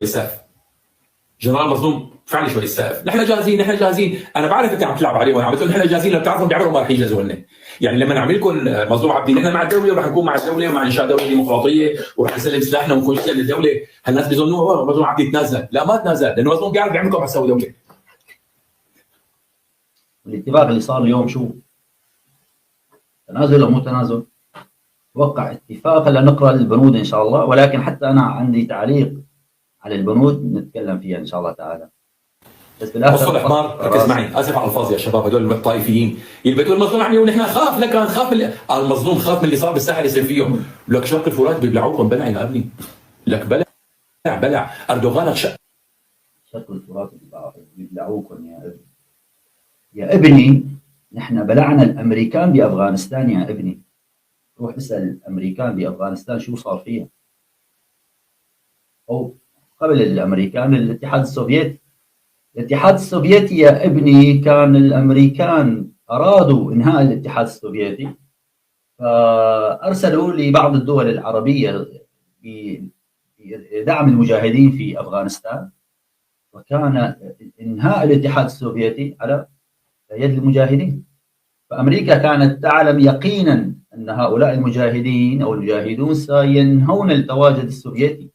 السقف. جنرال مظلوم ادفع لي شوي السقف، نحن جاهزين نحن جاهزين. انا بعرف انت عم تلعب عليهم، عم بتقول نحن جاهزين، لما بتعرفهم بيعملوا ما رح يجهزوا لنا. يعني لما نعملكم مظلوم عبدي، نحن مع الدوله ورح نكون مع الدوله ومع انشاء دوله ديمقراطيه ورح نسلم سلاحنا ونكون جزء من الدوله. هالناس بيظنوا مظلوم عبدي يتنازل، لا ما تنازل، لانه مظلوم قاعد بيعملكم رح تسوي دوله. الاتفاق اللي صار اليوم شو؟ تنازل او مو تنازل؟ اتوقع اتفاق. هلا نقرا البنود ان شاء الله، ولكن حتى انا عندي تعليق على البنود نتكلم فيها ان شاء الله تعالى. بس وصل الحمار، ركز معي، اسف على الفاظ يا شباب، هدول الطائفيين اللي بتقول المظلوم عم ونحن نخاف، لك نخاف من المظلوم، خاف من اللي صار بالساحل يصير فيهم. لك شرق الفرات بيبلعوكم بلع يا ابني، لك بلع اردوغان شرق الفرات بيبلعوكم يا ابني. يا ابني نحن بلعنا الامريكان بافغانستان يا ابني. روح اسال الامريكان بافغانستان شو صار فيها، او قبل الامريكان الاتحاد السوفيتي. الاتحاد السوفيتي يا ابني كان الامريكان ارادوا انهاء الاتحاد السوفيتي، فارسلوا لبعض الدول العربيه بدعم المجاهدين في افغانستان، وكان انهاء الاتحاد السوفيتي على يد المجاهدين. فامريكا كانت تعلم يقينا ان هؤلاء المجاهدين او المجاهدون سينهون التواجد السوفيتي.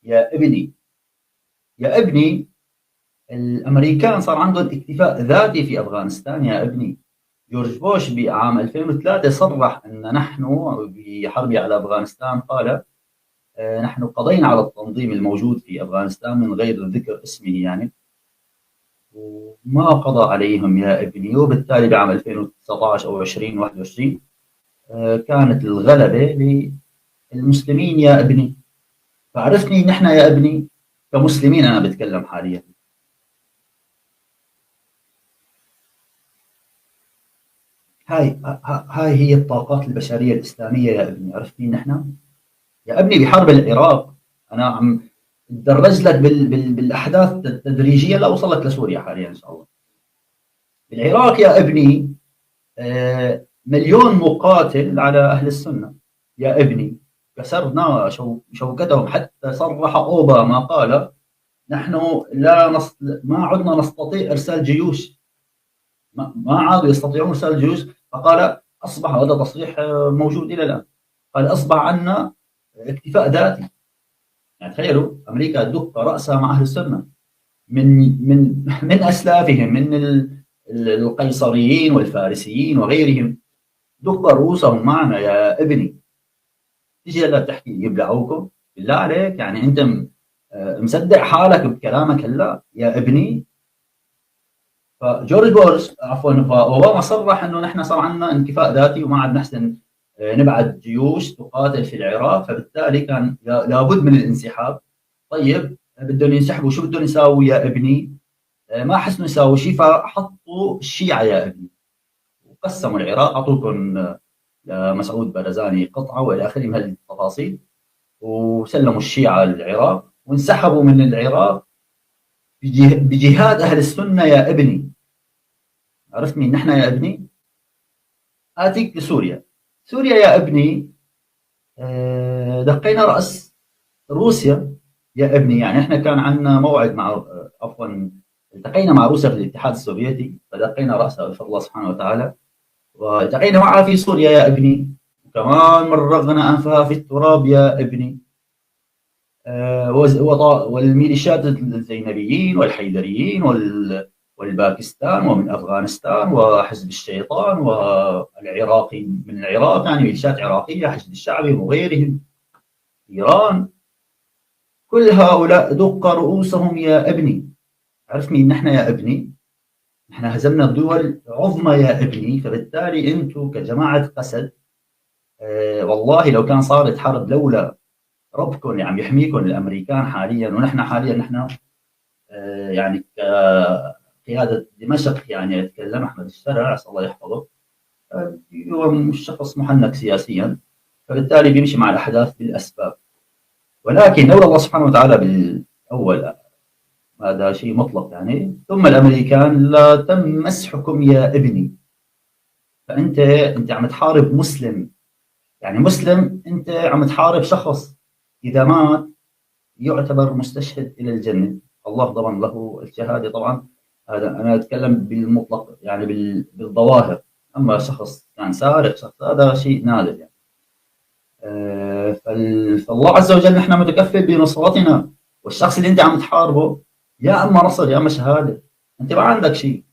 يا ابني الامريكان صار عندهم اكتفاء ذاتي في افغانستان يا ابني. جورج بوش بعام 2003 صرح ان نحن بحرب على افغانستان، قال نحن قضينا على التنظيم الموجود في افغانستان من غير ذكر اسمه يعني، وما قضى عليهم يا ابني. وبالتالي بعام 2019 او 2021 كانت الغلبه للمسلمين يا ابني. فعرفني نحن يا ابني كمسلمين، انا بتكلم حاليا، هاي هي الطاقات البشريه الاسلاميه يا ابني. عرفتني نحن يا ابني بحرب العراق، انا عم اتدرج لك بالاحداث تدريجيا لاوصل لك لسوريا حاليا ان شاء الله. بالعراق يا ابني مليون مقاتل على اهل السنه يا ابني، كسرنا شوكتهم. حتى صرح اوباما قال نحن ما عدنا نستطيع ارسال جيوش، ما عادوا يستطيعون ارسال جيوش. فقال اصبح هذا تصريح موجود الى الان، قال اصبح عندنا اكتفاء ذاتي. يعني تخيلوا امريكا دق راسها مع اهل السنه من اسلافهم، من القيصريين والفارسيين وغيرهم، دق رؤوسهم معنا يا ابني. تيجي هلا بتحكي يبلعوكم؟ بالله عليك، يعني انت مصدق حالك بكلامك هلا يا ابني؟ فجورج بوش اوباما صرح انه نحن صار عندنا انكفاء ذاتي وما عاد نحسن نبعث جيوش تقاتل في العراق، فبالتالي كان لابد من الانسحاب. طيب بدهم ينسحبوا، شو بدهم يساووا يا ابني؟ ما حسنوا يساووا شيء، فحطوا الشيعة يا ابني وقسموا العراق، اعطوكم لمسعود برزاني قطعه والى اخره من هذه التفاصيل، وسلموا الشيعة العراق وانسحبوا من العراق بجهاد اهل السنه يا ابني. عرفتني نحن يا ابني؟ اتيك بسوريا. سوريا يا ابني دقينا راس روسيا يا ابني. يعني احنا كان عندنا موعد مع عفوا التقينا مع روسيا في الاتحاد السوفيتي، فدقينا راسها بفضل الله سبحانه وتعالى، والتقينا معها في سوريا يا ابني، وكمان مرغنا انفها في التراب يا ابني. والميليشيات الزينبيين والحيدريين والباكستان ومن افغانستان وحزب الشيطان والعراقي من العراق، يعني ميليشيات عراقيه، حشد الشعبي وغيرهم، ايران، كل هؤلاء دق رؤوسهم يا ابني. عرفني نحن يا ابني، نحن هزمنا دول عظمى يا ابني. فبالتالي انتم كجماعه قسد والله لو كان صارت حرب لولا ربكم اللي عم يحميكم الامريكان حاليا، ونحن حاليا نحن يعني كقياده دمشق، يعني اتكلم احمد الشرع اسال الله يحفظه، هو شخص محنك سياسيا، فبالتالي بيمشي مع الاحداث بالاسباب. ولكن لولا الله سبحانه وتعالى بالاول، هذا شيء مطلق يعني، ثم الامريكان لا تم مسحكم يا ابني. فانت عم تحارب مسلم، يعني مسلم، انت عم تحارب شخص اذا مات يعتبر مستشهد إلى الجنة، الله ضمن له الشهادة طبعا. هذا أنا أتكلم بالمطلق يعني بالظواهر. أما شخص كان سارق، شخص هذا شيء نادر يعني. فالله عز وجل نحن متكفل بنصرتنا، والشخص اللي أنت عم تحاربه يا أما نصر يا أما شهادة، أنت ما عندك شيء،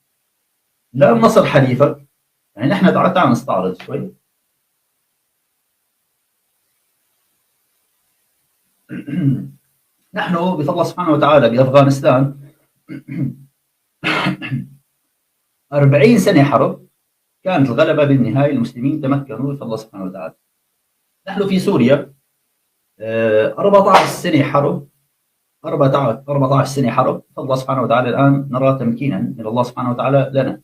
لا النصر حليفك. يعني نحن تعال نستعرض شوي. نحن بفضل الله سبحانه وتعالى بأفغانستان 40 سنة حرب، كانت الغلبة بالنهاية، المسلمين تمكنوا بفضل الله سبحانه وتعالى. نحن في سوريا 14 سنة حرب، 14 سنة حرب، بفضل الله سبحانه وتعالى الآن نرى تمكينا من الله سبحانه وتعالى لنا.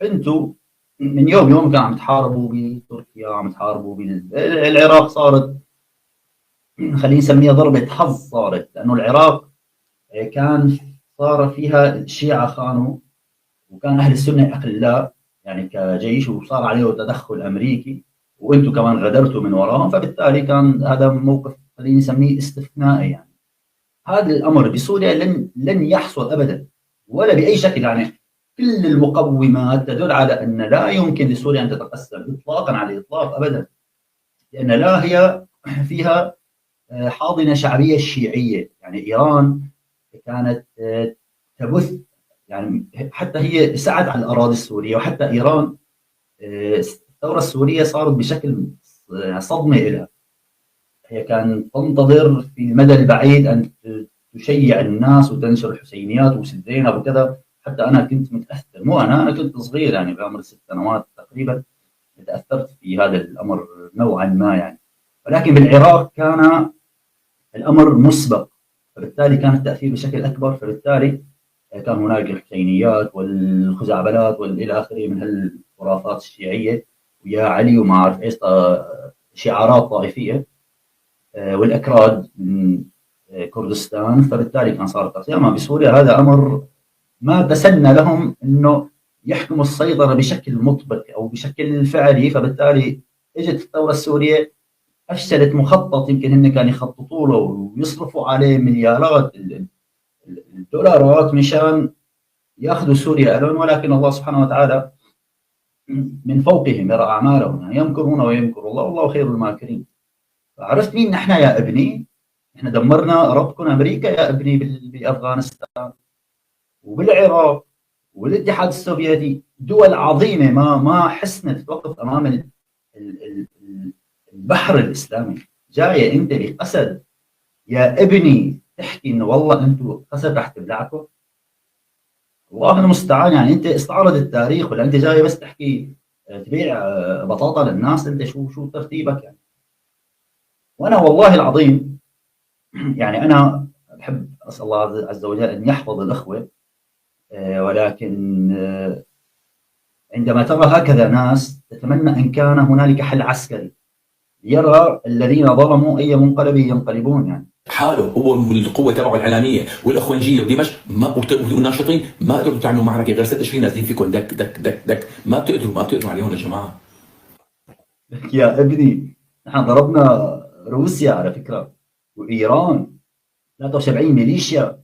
أنتم من يوم كان عم تحاربوا بتركيا، عم تحاربوا بالعراق، صارت خلينا نسميها ضربة حظ صارت، لأنه العراق كان صار فيها الشيعة خانوا، وكان أهل السنة أقلاء يعني كجيش، وصار عليه تدخل أمريكي، وأنتم كمان غدرتوا من وراهم، فبالتالي كان هذا موقف خلينا نسميه استثنائي يعني. هذا الأمر بسوريا لن يحصل أبدا ولا بأي شكل يعني. كل المقومات تدل على أن لا يمكن لسوريا أن تتقسم إطلاقا على الإطلاق أبدا، لأن لا هي فيها حاضنة شعبية شيعية. يعني إيران كانت تبث يعني، حتى هي سعت على الأراضي السورية، وحتى إيران الثورة السورية صارت بشكل صدمة لها. هي كانت تنتظر في المدى البعيد أن تشيع الناس وتنشر الحسينيات وسد زينب وكذا. حتى أنا كنت متأثر، مو أنا كنت صغير يعني بعمر 6 سنوات تقريبا، تأثرت في هذا الأمر نوعا ما يعني. ولكن بالعراق كان الأمر مسبق، فبالتالي كان التأثير بشكل أكبر، فبالتالي كان هناك الحسينيات والخزعبلات والإلى آخره من هالخرافات الشيعية، ويا علي وما أعرف إيش، شعارات طائفية، والأكراد من كردستان. فبالتالي كان صار تقسيم. أما بسوريا هذا أمر ما تسنى لهم إنه يحكموا السيطرة بشكل مطبق أو بشكل فعلي، فبالتالي اجت الثورة السورية أفشلت مخطط يمكن هن كانوا يخططوا له ويصرفوا عليه مليارات الدولارات مشان ياخذوا سوريا لهم، ولكن الله سبحانه وتعالى من فوقهم يرى أعمالهم. يعني يمكرون ويمكر الله والله خير الماكرين. فعرفت مين نحن يا ابني؟ نحن دمرنا ربكم أمريكا يا ابني بأفغانستان وبالعراق والاتحاد السوفيتي، دول عظيمة ما حسنت توقف أمام البحر الإسلامي. جاية أنت بقسد يا ابني تحكي إنه والله أنتم قسد رح تبلعكم؟ الله المستعان. يعني أنت استعرض التاريخ، ولا أنت جاي بس تحكي تبيع بطاطا للناس؟ أنت شو ترتيبك يعني؟ وأنا والله العظيم يعني أنا بحب أسأل الله عز وجل أن يحفظ الأخوة، ولكن عندما ترى هكذا ناس تتمنى أن كان هنالك حل عسكري يرى الذين ظلموا أي منقلب ينقلبون يعني. حاله هو والقوه تبعه الاعلاميه والاخوانجيه ودمشق والناشطين ما قدروا تعملوا معركه غير 6 اشهر نازلين فيكم دك دك دك دك. ما بتقدروا عليهم يا جماعه. يا ابني نحن ضربنا روسيا على فكره وايران، 73 ميليشيا،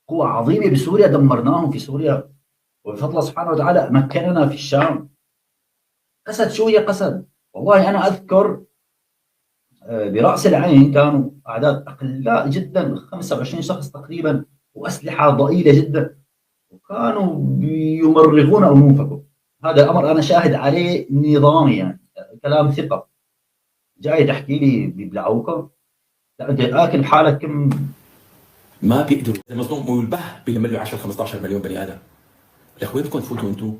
قوة عظيمة بسوريا، دمرناهم في سوريا، وبفضل الله سبحانه وتعالى مكننا في الشام. قسد شو هي قسد؟ والله أنا أذكر برأس العين كانوا أعداد أقلاء جدا، 25 شخص تقريبا، وأسلحة ضئيلة جدا، وكانوا يمرغون أنوفكم. هذا الأمر أنا شاهد عليه نظامي يعني، كلام ثقة. جاي تحكي لي بيبلعوكم؟ لا أنت آكل بحالك كم. ما بيقدروا. المظلوم والبه بيلم له 10 15 مليون بني ادم. لك وين بدكم تفوتوا انتم؟